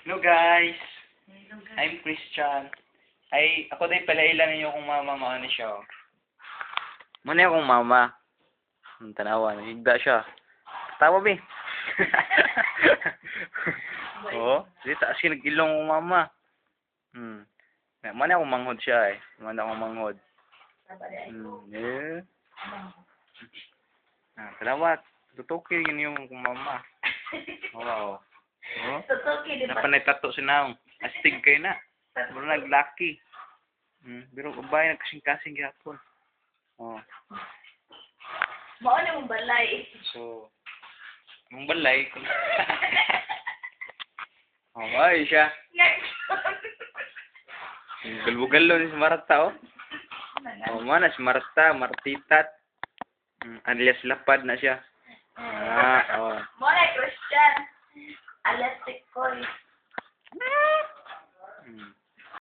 Hello guys, I'm Christian. Ay, ako din pala ilan ninyo kung mama maano siya. Oh. Muna akong mama. Ang tanawa, nagigda siya. Tawa ba Oo, di taas yung nag-ilong kong mama. Muna akong manghod siya eh. Muna akong manghod. Yeah. Salamat. Tutuki yun yung kong mama. Wow. Oh? Napanay tato si Naong. Astig kayo na. Pero naglaki. Pero ubay nagkasing-kasing gihapon. Oh. Mao na mong balay. So, mong balay. Oh, ay siya. Galbo-gallo ni si Marta, oh. Oh, mana si Marta, Martitat. Alias lapad na siya. Oh. Mao na Christian. Alas tikoy.